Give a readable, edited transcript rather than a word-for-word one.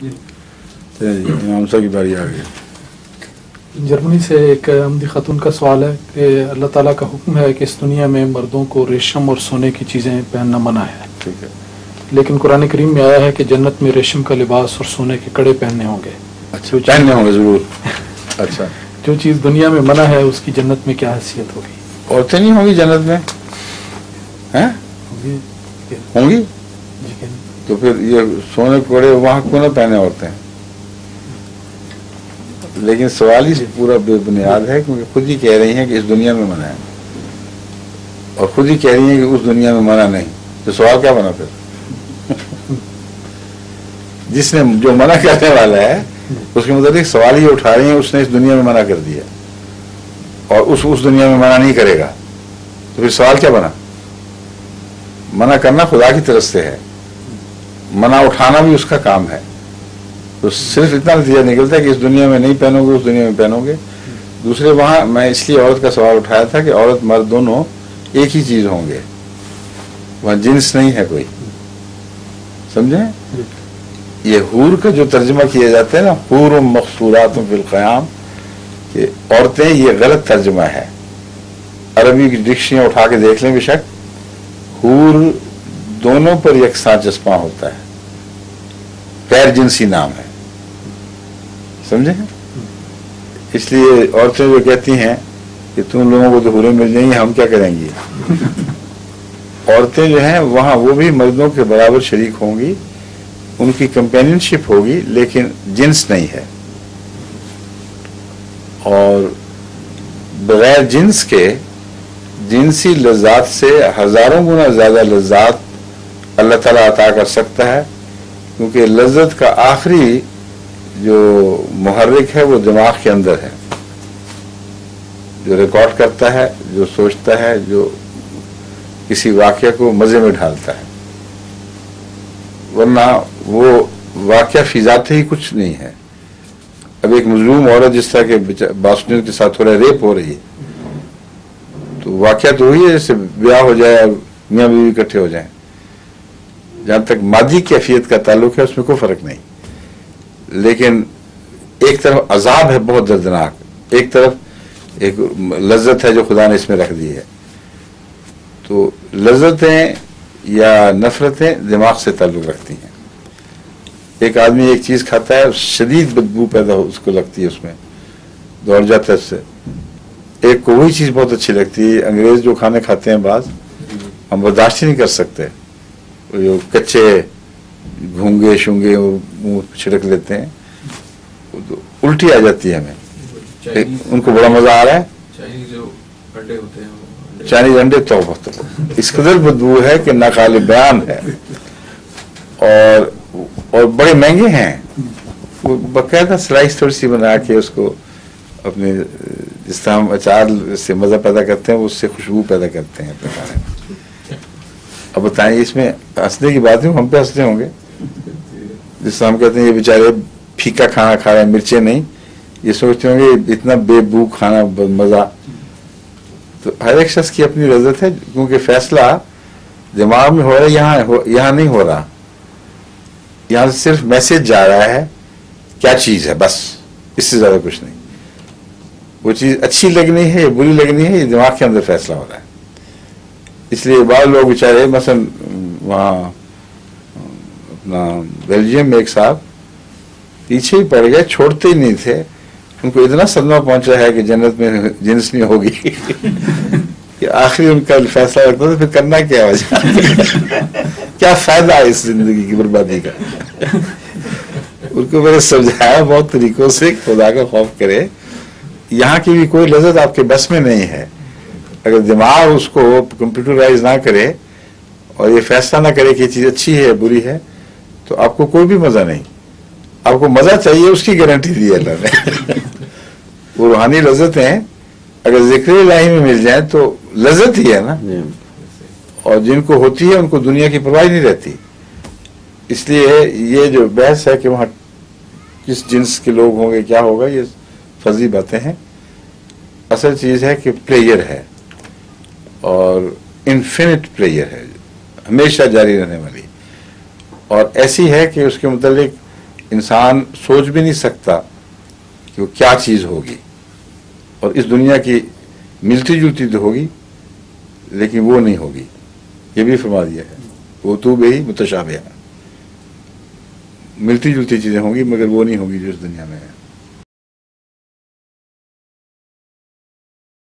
امام صاحب کی باری آ گئی. جرمنی سے ایک احمدی خاتون کا سوال ہے کہ اللہ تعالیٰ کا حکم ہے کہ اس دنیا میں مردوں کو ریشم اور سونے کی چیزیں پہننا منع ہے. ٹھیک ہے. لیکن قرآن کریم میں آیا ہے کہ جنت میں ریشم کا لباس اور سونے کے کڑے پہننے ہوں گے. اچھا پہننے ہوں گے ضرور. اچھا جو چیز دنیا میں منع ہے اس کی جنت میں کیا حیثیت ہوگی؟ عورتیں نہیں ہوں گی جنت میں؟ ہوں گی. تو پھر یہ سونے کے کڑے وہاں کیوں نہ پہنے عورتیں؟ لیکن سوال ہی پورا بے بنیاد ہے کیونکہ خود ہی کہہ رہی ہیں کہ اس دنیا میں منع ہے اور خود ہی کہہ رہی ہیں کہ اس دنیا میں منع نہیں. تو سوال کیا بنا پھر؟ جس نے جو منع کرنے والا ہے اس کے متعلق سوال ہی اٹھا رہی ہیں اس نے اس دنیا میں منع کر دیا اور اس دنیا میں منع نہیں کرے گا. تو پھر سوال کیا بنا؟ منع کرنا خدا کی طرف سے ہے, منع اٹھانا بھی اس کا کام ہے. تو صرف اتنا نتیجہ نکلتا ہے کہ اس دنیا میں نہیں پہنو گے اس دنیا میں پہنو گے. دوسرے وہاں میں اس لیے عورت کا سوال اٹھایا تھا کہ عورت مرد دونوں ایک ہی چیز ہوں گے, وہاں جنس نہیں ہے کوئی. سمجھیں؟ یہ حور کا جو ترجمہ کیا جاتا ہے نا, حور مقصورات فی القیام, کہ عورتیں, یہ غلط ترجمہ ہے. عربی کی ڈکشنریاں اٹھا کے دیکھ لیں بے شک, حور دونوں پر یکساں چسپاں ہوتا ہے, غیر جنسی نام ہے. سمجھے؟ اس لیے عورتیں جو کہتی ہیں کہ تم لوگوں کو تو حوریں مل جائیں گی, ہم کیا کریں گی. عورتیں جو ہیں وہاں وہ بھی مردوں کے برابر شریک ہوں گی, ان کی کمپینین شپ ہوگی, لیکن جنس نہیں ہے. اور بغیر جنس کے جنسی لذات سے ہزاروں گنا زیادہ لذات اللہ تعالیٰ عطا کر سکتا ہے, کیونکہ لذت کا آخری جو محرک ہے وہ دماغ کے اندر ہے, جو ریکارڈ کرتا ہے, جو سوچتا ہے, جو کسی واقعہ کو مزے میں ڈھالتا ہے. ورنہ وہ واقعہ فی ذات ہی کچھ نہیں ہے. اب ایک مظلوم عورت جس طرح کے باسنیوں کے ساتھ ہو رہا ہے, ریپ ہو رہی ہے, تو واقعہ تو وہی ہے جیسے بیاہ ہو جائے اور میاں بیوی اکٹھے ہو جائیں. جہاں تک مادی کیفیت کا تعلق ہے اس میں کوئی فرق نہیں, لیکن ایک طرف عذاب ہے بہت دردناک, ایک طرف ایک لذت ہے جو خدا نے اس میں رکھ دی ہے. تو لذتیں یا نفرتیں دماغ سے تعلق رکھتی ہیں. ایک آدمی ایک چیز کھاتا ہے, شدید بدبو پیدا اس کو لگتی ہے, اس میں دوڑ جاتا ہے اس سے. ایک کو وہی چیز بہت اچھی لگتی ہے. انگریز جو کھانے کھاتے ہیں بعض, ہم برداشت ہی نہیں کر سکتے, جو کچے گھونگے شونگے منہ چھڑک لیتے ہیں, الٹی آ جاتی ہے ہمیں. ان کو بڑا مزہ آ رہا ہے. چائنیز انڈے تو اس قدر بدبو ہے کہ ناقابل بیان ہے, اور بڑے مہنگے ہیں. وہ باقاعدہ سلائس تھوڑی سی بنا کے اس کو اپنے جس طرح ہم اچار سے مزہ پیدا کرتے ہیں اس سے خوشبو پیدا کرتے ہیں اپنے کھانے میں. اب بتائیں اس میں ہنسنے کی بات ہے, ہم پہ ہنستے ہوں گے. جس طرح ہم کہتے ہیں یہ بیچارے پھیکا کھانا کھا رہے ہیں, مرچیں نہیں, یہ سوچتے ہوں گے اتنا بے بو کھانا مزہ. تو ہر ایک شخص کی اپنی لذت ہے, کیونکہ فیصلہ دماغ میں ہو رہا ہے, یہاں نہیں ہو رہا. یہاں سے صرف میسج جا رہا ہے کیا چیز ہے, بس اس سے زیادہ کچھ نہیں. وہ چیز اچھی لگنی ہے یا بری لگنی ہے, یہ دماغ کے اندر فیصلہ ہو رہا ہے. اس لیے بعض لوگ بیچارے, مثلا وہاں اپنا بیلجیم میں ایک صاحب پیچھے ہی پڑ گئے, چھوڑتے ہی نہیں تھے. ان کو اتنا صدمہ پہنچا ہے کہ جنت میں جنس نہیں ہوگی کہ آخری ان کا فیصلہ رکھتا تھا پھر کرنا کیا وجہ, کیا فائدہ ہے اس زندگی کی بربادی کا. ان کو میں نے سمجھایا بہت طریقوں سے, خدا کا خوف کرے, یہاں کی بھی کوئی لذت آپ کے بس میں نہیں ہے. اگر دماغ اس کو کمپیوٹرائز نہ کرے اور یہ فیصلہ نہ کرے کہ یہ چیز اچھی ہے یا بری ہے, تو آپ کو کوئی بھی مزہ نہیں. آپ کو مزہ چاہیے اس کی گارنٹی دی ہے اللہ نے. وہ روحانی لذتیں اگر ذکر الہی میں مل جائیں تو لذت ہی ہے نا, اور جن کو ہوتی ہے ان کو دنیا کی پرواہ نہیں رہتی. اس لیے یہ جو بحث ہے کہ وہاں کس جنس کے لوگ ہوں گے کیا ہوگا, یہ فضی باتیں ہیں. اصل چیز ہے کہ پلیئر ہے, اور انفینٹ پلیئر ہے, ہمیشہ جاری رہنے والی, اور ایسی ہے کہ اس کے متعلق انسان سوچ بھی نہیں سکتا کہ وہ کیا چیز ہوگی، اور اس دنیا کی ملتی جلتی تو ہوگی لیکن وہ نہیں ہوگی، یہ بھی فرما دیا ہے، وہ تو بھی متشابہ، ملتی جلتی چیزیں ہوں گی مگر وہ نہیں ہوگی جو اس دنیا میں ہے۔